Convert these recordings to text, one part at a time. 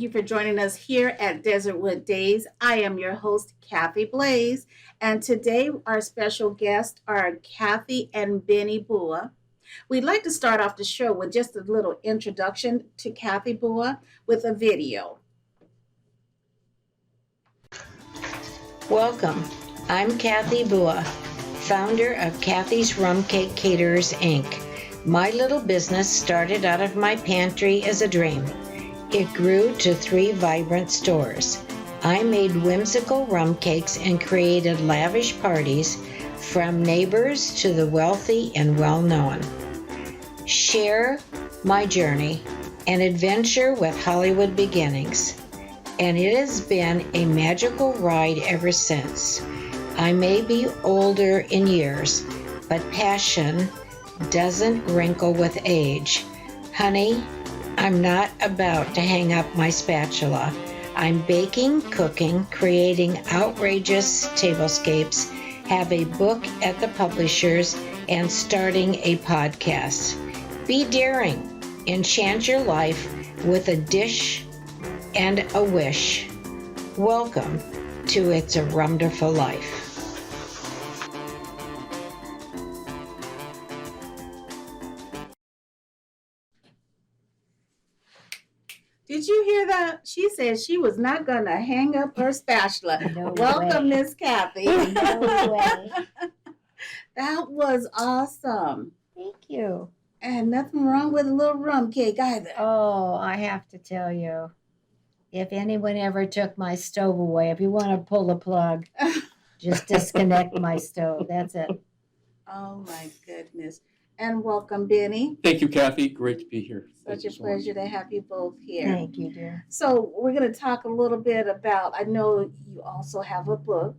you for joining us here at Desertwood Days. I am your host, Cathy Blaze, and today our special guests are Cathy and Benny Bua. We'd like to start off the show with just a little introduction to Cathy Bua with a video. Welcome. I'm Cathy Bua, founder of Cathys Rum Cake Caterers, Inc. My little business started out of my pantry as a dream. It grew to 3 vibrant stores. I made whimsical rum cakes and created lavish parties from neighbors to the wealthy and well-known. Share my journey, an adventure with Hollywood beginnings. And it has been a magical ride ever since. I may be older in years, but passion doesn't wrinkle with age. Honey, I'm not about to hang up my spatula. I'm baking, cooking, creating outrageous tablescapes, have a book at the publishers, and starting a podcast. Be daring. Enchant your life with a dish and a wish. Welcome to It's a Rumderful Life. Did you hear that? She said she was not going to hang up her spatula. No Welcome, way. Miss Cathy. No way. That was awesome. Thank you. And nothing wrong with a little rum cake either. Oh, I have to tell you, if anyone ever took my stove away, if you want to pull the plug, just disconnect my stove. That's it. Oh my goodness. And welcome, Benny. Thank you, Cathy. Great to be here. Thank Such you a so much. pleasure to have you both here. Thank you, dear. So we're going to talk a little bit about, I know you also have a book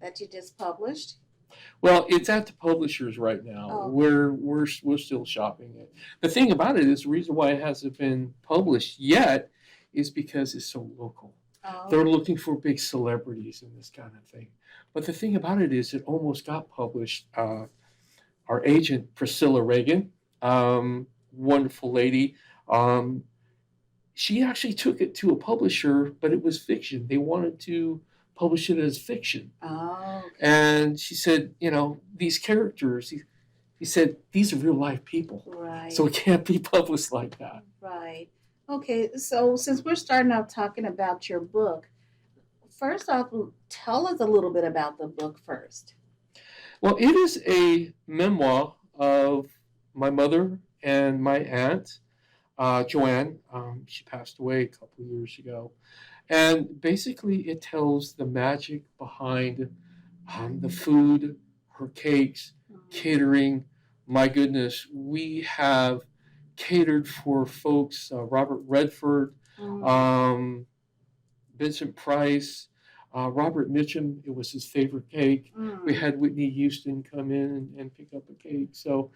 that you just published. Well, it's at the publishers right now. Oh. We're still shopping it. The thing about it is the reason why it hasn't been published yet is because it's so local. Oh, They're looking for big celebrities and this kind of thing. But the thing about it is it almost got published. Our agent, Priscilla Reagan, wonderful lady, she actually took it to a publisher, but it was fiction. They wanted to publish it as fiction. oh, okay. And she said, these characters, he said, these are real life people. Right. So it can't be published like that. Right. Okay, so since we're starting out talking about your book, first off, tell us a little bit about the book first. Well, it is a memoir of my mother and my aunt, Joanne. She passed away a couple of years ago. And basically, it tells the magic behind the food, her cakes, catering. My goodness, we have catered for folks, Robert Redford, Vincent Price, Robert Mitchum. It was his favorite cake. We had Whitney Houston come in and pick up a cake. So,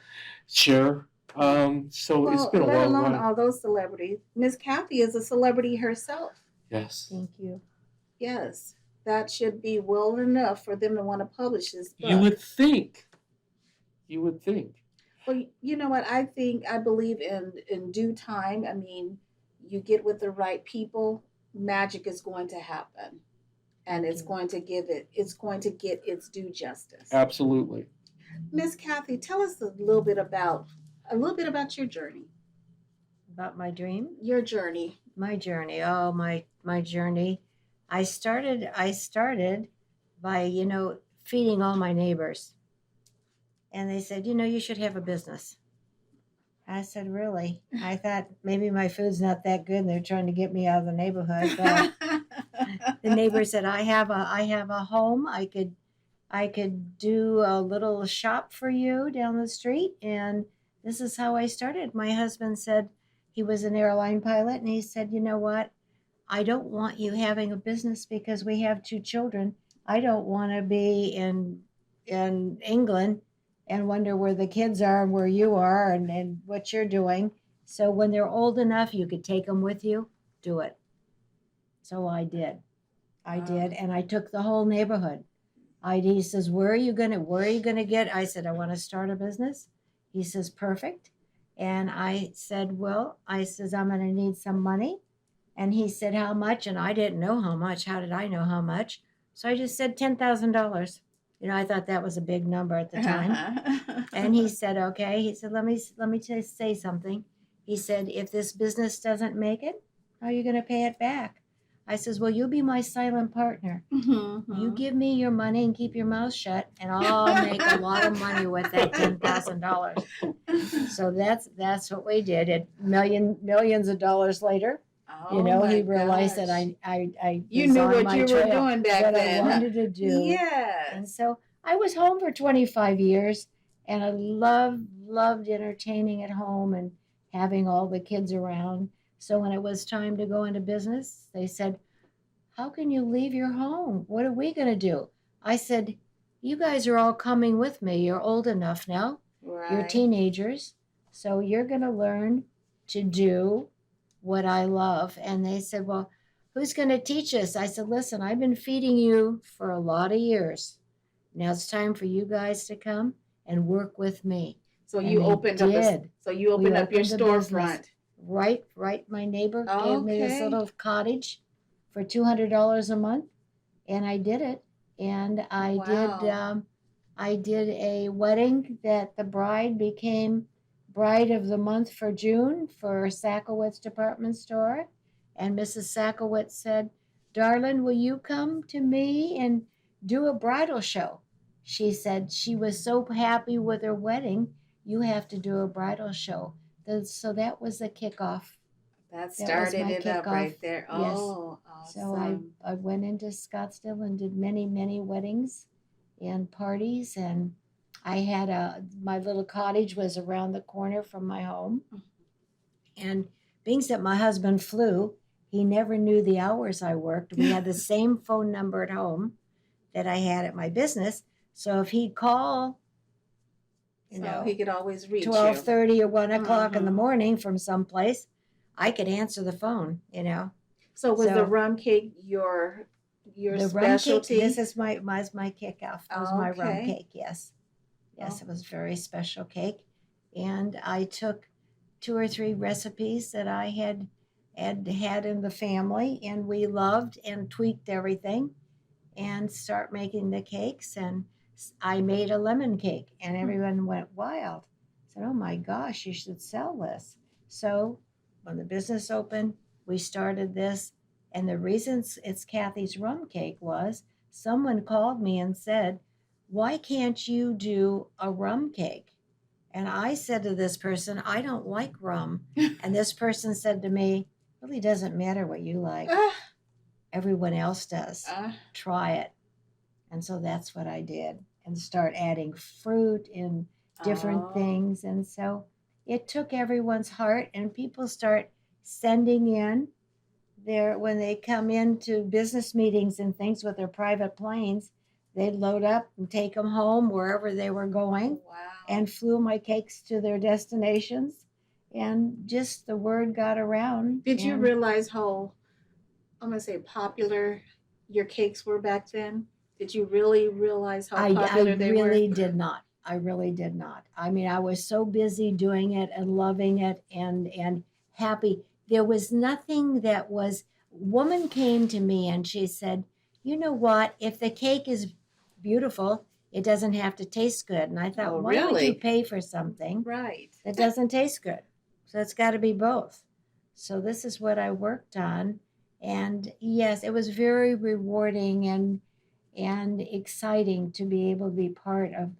Cher. So it's been a let long alone ride. all those celebrities. Miss Cathy is a celebrity herself. Yes. Thank you. Yes, that should be well enough for them to want to publish this book. You would think. You would think. Well, you know what? I believe in due time. I mean, you get with the right people, magic is going to happen, and it's going to get its due justice. Absolutely. Miss Cathy, tell us a little bit about your journey. About my dream? Your journey. My journey. Oh, my journey. I started by, feeding all my neighbors. And they said, you should have a business. I said, really? I thought maybe my food's not that good and they're trying to get me out of the neighborhood. But the neighbor said, I have a home. I could do a little shop for you down the street. And this is how I started. My husband said, he was an airline pilot, and he said, you know what? I don't want you having a business because we have 2 children. I don't want to be in England and wonder where the kids are and where you are and what you're doing. So when they're old enough, you could take them with you, do it. So I did. And I took the whole neighborhood. He says, where are you gonna get? I said, I want to start a business. He says, perfect. And I said, I'm going to need some money. And he said, how much? And I didn't know how much. How did I know how much? So I just said $10,000. I thought that was a big number at the time. And he said, okay. He said, let me just say something. He said, if this business doesn't make it, how are you going to pay it back? I says, well, you'll be my silent partner. You give me your money and keep your mouth shut, and I'll make a lot of money with that $10,000. So that's what we did. At millions of dollars later, he realized that I you was knew on what my you trail, were doing back what then. I wanted to do. Yes. And so I was home for 25 years, and I loved entertaining at home and having all the kids around. So when it was time to go into business, they said, how can you leave your home? What are we going to do? I said, you guys are all coming with me. You're old enough now. Right. You're teenagers. So you're going to learn to do what I love. And they said, well, who's going to teach us? I said, listen, I've been feeding you for a lot of years. Now it's time for you guys to come and work with me. So And you they opened up. did. You opened up your opened a business. storefront. Right. My neighbor gave me this Okay. little cottage for $200 a month, and I did it. And I did a wedding that the bride became bride of the month for June for Sakowitz department store. And Mrs. Sakowitz said, darling, will you come to me and do a bridal show? She said she was so happy with her wedding, you have to do a bridal show. So that was the kickoff. That started it up right there. Yes. Oh, awesome. So I went into Scottsdale and did many weddings and parties, and I had my little cottage was around the corner from my home. And being that my husband flew, he never knew the hours I worked. We had the same phone number at home that I had at my business. So if he'd call, he could always reach 12:30 or 1 o'clock in the morning from someplace, I could answer the phone, So was the rum cake your the specialty? Rum cake, this is my kickoff. It was my rum cake, yes. Yes, It was a very special cake. And I took 2 or 3 recipes that I had in the family, and we loved and tweaked everything and start making the cakes. And I made a lemon cake, and everyone went wild. I said, oh my gosh, you should sell this. So when the business opened, we started this. And the reason it's Cathys Rum Cake was someone called me and said, why can't you do a rum cake? And I said to this person, I don't like rum. And this person said to me, it really doesn't matter what you like. Everyone else does. Try it. And so that's what I did, and start adding fruit and different things. And so it took everyone's heart, and people start sending in when they come into business meetings and things with their private planes, they'd load up and take them home wherever they were going. Wow. And flew my cakes to their destinations. And just the word got around. Did you realize how, I'm going to say, popular your cakes were back then? Did you really realize how popular they were? I really did not. I mean, I was so busy doing it and loving it and happy. There was nothing that was, woman came to me and she said, you know what, if the cake is beautiful, it doesn't have to taste good. And I thought, why would you pay for something that doesn't taste good? So it's got to be both. So this is what I worked on. And yes, it was very rewarding and exciting to be able to be part of,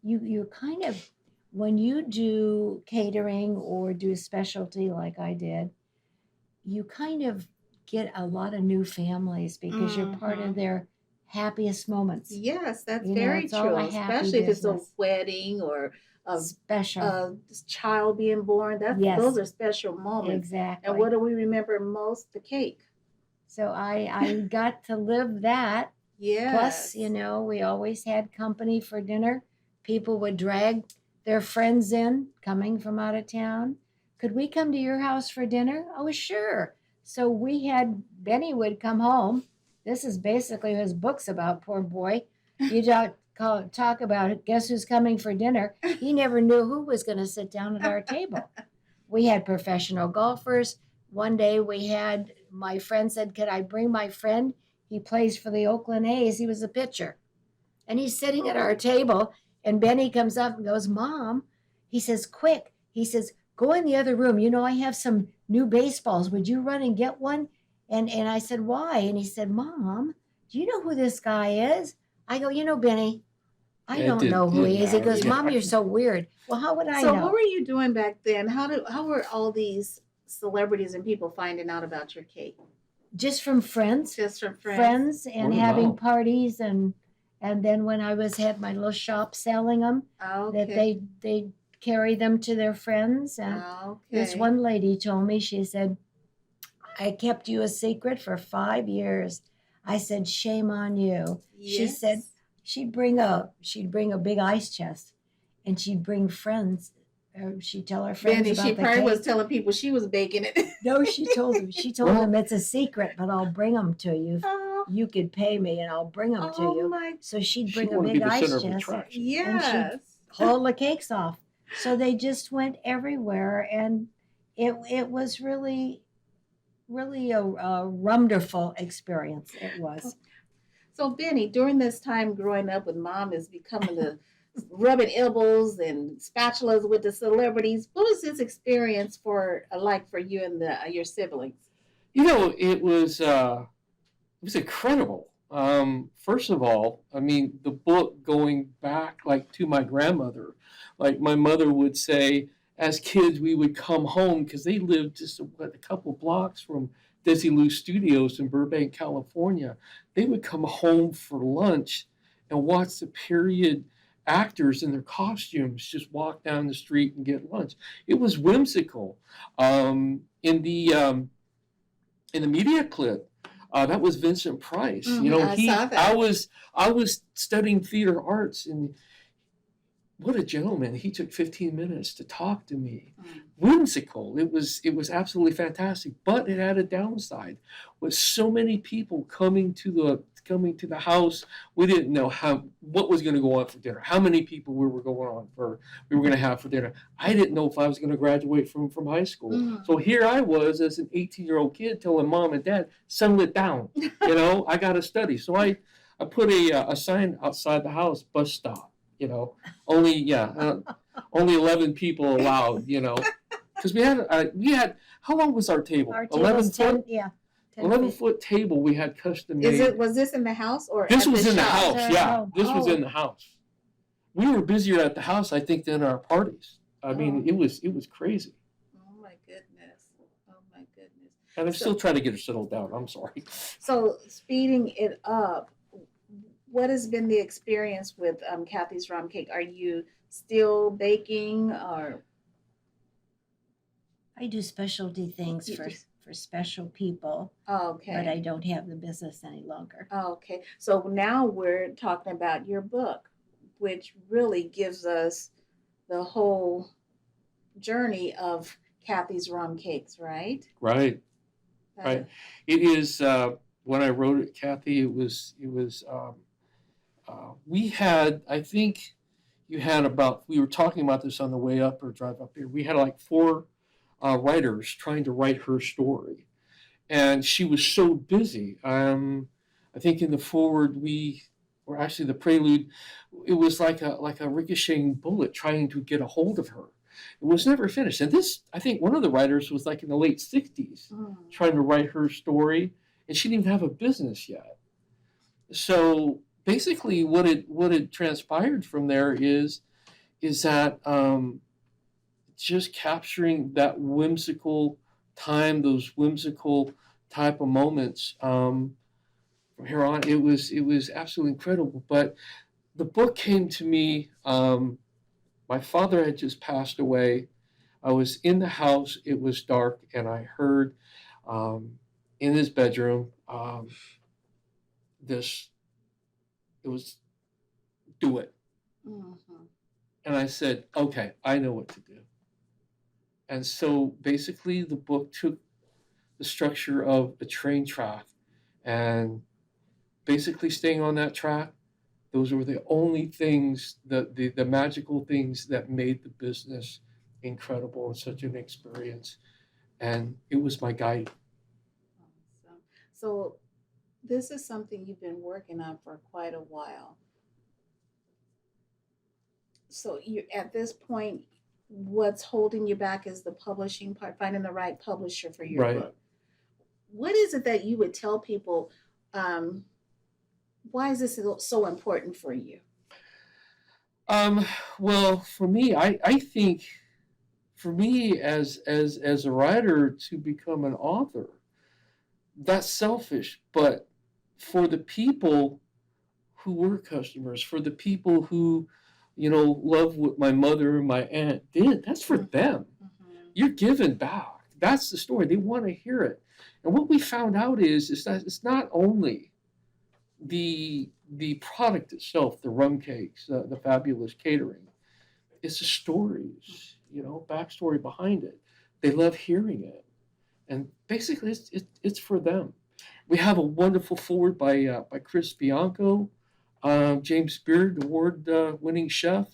you kind of, when you do catering or do specialty like I did, you kind of get a lot of new families because you're part of their happiest moments. Yes, that's very true. Especially if it's a wedding or a child being born. Those are special moments. Exactly. And what do we remember most? The cake. So I got to live that. Yes. Plus, we always had company for dinner. People would drag their friends in coming from out of town. Could we come to your house for dinner? Oh, sure. So Benny would come home. This is basically his book's about, poor boy. You talk about guess who's coming for dinner. He never knew who was going to sit down at our table. We had professional golfers. One day we had my friend said, could I bring my friend? He plays for the Oakland A's. He was a pitcher. And he's sitting at our table, and Benny comes up and goes, Mom, he says, quick. He says, go in the other room. You know, I have some new baseballs. Would you run and get one? And I said, why? And he said, Mom, do you know who this guy is? I go, you know, Benny, I don't know who he is. He goes, Mom, you're so weird. Well, how would I know? So what were you doing back then? How were all these celebrities and people finding out about your cake? Just from friends. Just from friends. Friends and Word of having mouth. parties and then when I had my little shop selling them, Okay. that they carry them to their friends. And this one lady told me, she said, I kept you a secret for 5 years. I said, shame on you. Yes. She said she'd bring a big ice chest, and she'd bring friends. She'd tell her friends Benny, about she the probably cake. was telling people she was baking it. No, she told them. She told them it's a secret, but I'll bring them to you. Oh, You could pay me, and I'll bring them to you. my, So she'd She bring a wanted to be big the ice center of chest, attraction. yes. haul the cakes off. So they just went everywhere, and it was really a wonderful experience. It was. So Benny, during this time growing up with Mom is becoming the rubbing elbows and spatulas with the celebrities, what was this experience for you and your siblings? You know, it was incredible. First of all, I mean, the book going back like to my grandmother, like my mother would say, as kids we would come home because they lived just a couple blocks from Desilu Studios in Burbank, California. They would come home for lunch and watch the period actors in their costumes just walk down the street and get lunch. It was whimsical. In the media clip, that was Vincent Price. You know, I saw that. I was studying theater arts, and what a gentleman! He took 15 minutes to talk to me. Whimsical. It was absolutely fantastic, but it had a downside. With so many people coming to the house, we didn't know what was going to go on for dinner. How many people we were going to have for dinner. I didn't know if I was going to graduate from high school. So here I was as an 18-year-old kid telling Mom and Dad, settle it down. You know, I got to study. So I put a sign outside the house, bus stop. You know, only 11 people allowed. You know, because we had how long was our table? Our table was 10, 11-foot table. We had custom made. Was this in the house or This at was the in the shop? house. Yeah, this was in the house. We were busier at the house, I think, than our parties. I mean, it was crazy. Oh my goodness! Oh my goodness! And I'm still trying to get her settled down. I'm sorry. So speeding it up, what has been the experience with Cathys Rum Cake? Are you still baking or? I do specialty things for special people, Okay. but I don't have the business any longer. Okay. So now we're talking about your book, which really gives us the whole journey of Cathys Rum Cakes, right? Right. Right. It is when I wrote it, Cathy. It was. We had. I think you had about. We were talking about this on the way up or drive up here. We had like 4 writers trying to write her story, and she was so busy. I think in the forward or actually the prelude, it was like a ricocheting bullet trying to get a hold of her. It was never finished. And this, I think one of the writers was like in the late 60s trying to write her story, and she didn't even have a business yet. So basically what it transpired from there is that just capturing that whimsical time, those whimsical type of moments. From here on, it was absolutely incredible. But the book came to me. My father had just passed away. I was in the house. It was dark, and I heard in his bedroom this. It was, do it. Mm-hmm. And I said, okay, I know what to do. And so basically the book took the structure of a train track and basically staying on that track. Those were the only things, the magical things that made the business incredible and such an experience. And it was my guide. So this is something you've been working on for quite a while. So you at this point, what's holding you back is the publishing part, finding the right publisher for your Right. book. What is it that you would tell people? Um, why is this so important for you? Um, well, for me, I think for me as a writer to become an author, that's selfish. But for the people who were customers, for the people who, love what my mother and my aunt did, that's for them. Mhm. You're giving back. That's the story. They want to hear it. And what we found out is that it's not only the product itself, the rum cakes, the fabulous catering. It's the stories, backstory behind it. They love hearing it, and basically, it's for them. We have a wonderful forward by Chris Bianco, James Beard Award winning chef,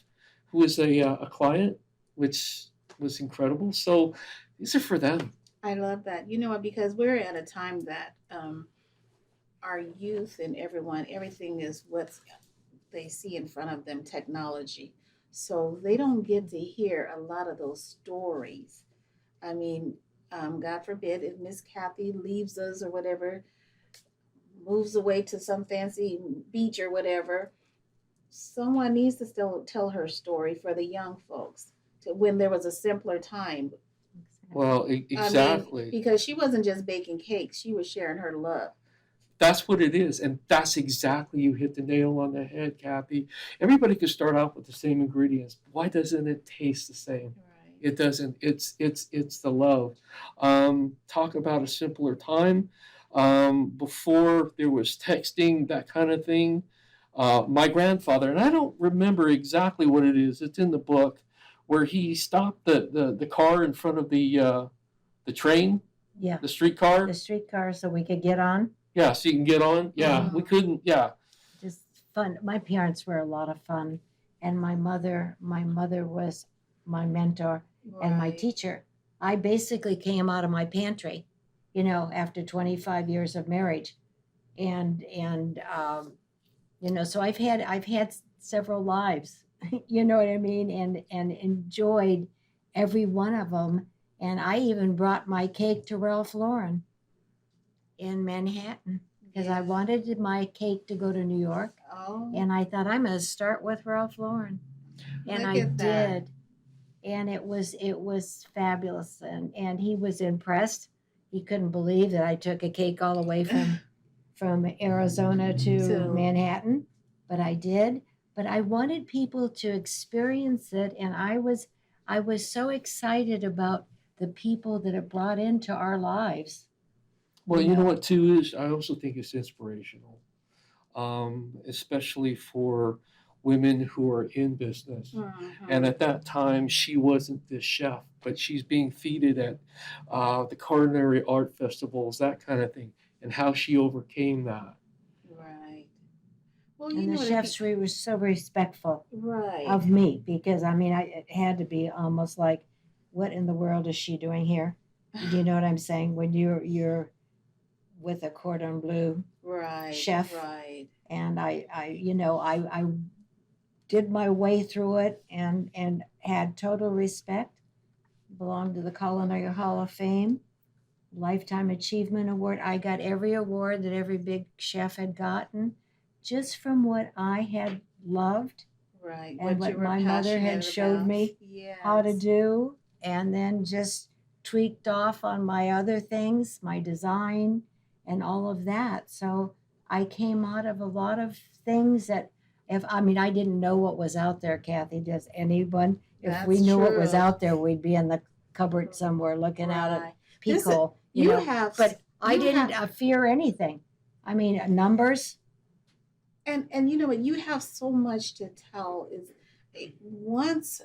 who is a client, which was incredible. So these are for them. I love that. You know what? Because we're at a time that our youth and everything is what they see in front of them, technology. So they don't get to hear a lot of those stories. I mean, God forbid if Miss Kathy leaves us or whatever, moves away to some fancy beach or whatever, someone needs to still tell her story for the young folks to when there was a simpler time. Well, I mean, exactly. because she wasn't just baking cakes, she was sharing her love. That's what it is, and that's exactly you hit the nail on the head, Kathy. Everybody could start out with the same ingredients. Why doesn't it taste the same? Right. It doesn't. It's the love. Talk about a simpler time. Before there was texting, that kind of thing. My grandfather, and I don't remember exactly what it is. It's in the book where he stopped the car in front of the train, Yeah, the streetcar. the streetcar so we could get on. Yeah, so you can get on. Yeah, we Mhm. couldn't. Yeah, Just fun. My parents were a lot of fun, and my mother was my mentor and my Right. teacher. I basically came out of my pantry, after 25 years of marriage, and so I've had several lives, you know what I mean, and enjoyed every one of them. And I even brought my cake to Ralph Lauren in Manhattan because I Yeah. wanted my cake to go to New York, Oh, and I thought I'm going to start with Ralph Lauren, and look I at that. did, and it was fabulous, and he was impressed. He couldn't believe that I took a cake all the way from Arizona to So, Manhattan, but I did. But I wanted people to experience it, and I was so excited about the people that it brought into our lives. well, You you know know, what too is I also think it's inspirational, especially for women who are in business. And mhm. at that time, she wasn't this chef, but she's being feted at the culinary art festivals, that kind of thing, and how she overcame that. Right. Well, you and the know what? If you, chefs were so respectful right. of me because I mean, it had to be almost like, what in the world is she doing here? Do you know what I'm saying? When you're with a cordon bleu Right. chef, Right. and I did my way through it and had total respect. Belonged to the Culinary Hall of Fame, Lifetime Achievement Award. I got every award that every big chef had gotten, just from what I had loved Right. and What you what were my mother had passionate showed about. me how to Yes. do, and then just tweaked off on my other things, my design, and all of that. So I came out of a lot of things that, if I mean, I didn't know what was out there, Kathy. Does anyone? If we That's knew what was true. out there, we'd be in the cupboard somewhere looking out at Right. peek This is, hole, you have But I you didn't have fear anything. I mean, numbers. and you know what? You have so much to tell. Is once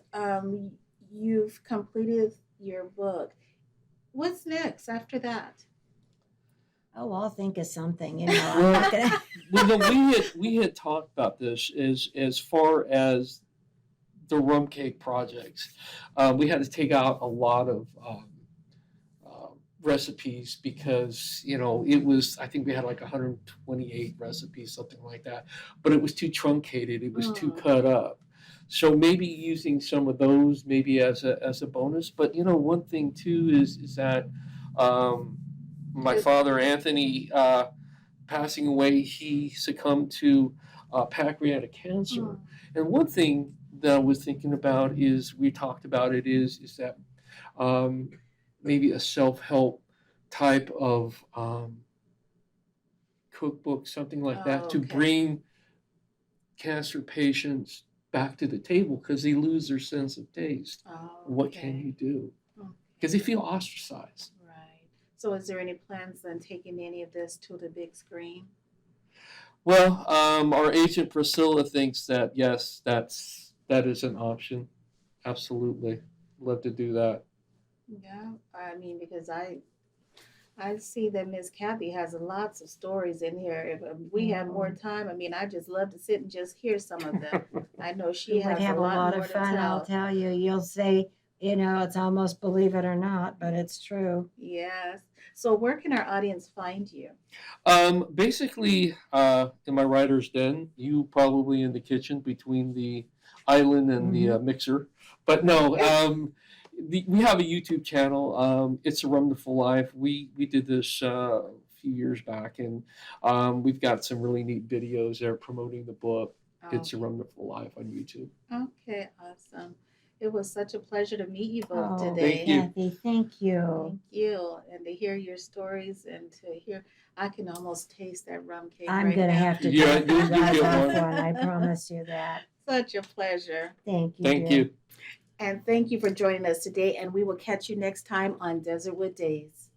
you've completed your book, what's next after that? Oh, I'll think of something. I'm Well, not gonna. we had talked about this as far as the rum cake projects. We had to take out a lot of recipes because it was, I think we had like 128 recipes, something like that, but it was too truncated, it was too Mm. cut up. So maybe using some of those maybe as a bonus. But one thing too is that um, my Could, father Anthony, passing away, he succumbed to pancreatic cancer. mm. And one thing that I was thinking about is, we talked about it, is that um, maybe a self-help type of cookbook, something like Oh, that, to okay. bring cancer patients back to the table because they lose their sense of taste. Oh, What can you okay. do? Mm. Because they feel ostracized. Right. So, is there any plans on taking any of this to the big screen? Well, our agent Priscilla thinks that yes, that is an option. Absolutely, love to do that. Yeah, I mean, because I see that Miss Kathy has lots of stories in here. If we have more time, I mean, I just love to sit and just hear some of them. I know We she would has a have a lot lot more of to fun, I'll tell. tell you. You'll say, it's almost believe it or not, but it's true. Yes. So, where can our audience find you? Basically, in my writer's den, you probably in the kitchen between the island and the Hmm. mixer. But no, we have a YouTube channel. It's a Wonderful Life. We did this a few years back, and we've got some really neat videos there promoting the book. Oh, It's a Wonderful Life on YouTube. okay, awesome. It was such a pleasure to meet you both Oh, Thank today. you. Kathy, thank you. Thank you. And to hear your stories and to hear, I can almost taste that rum cake I'm right going to now. have to Yeah, take you you'll guys get off one. one. I promise you that. Such a pleasure. Thank you, Thank dear. you. And thank you for joining us today. And we will catch you next time on Desertwood Days.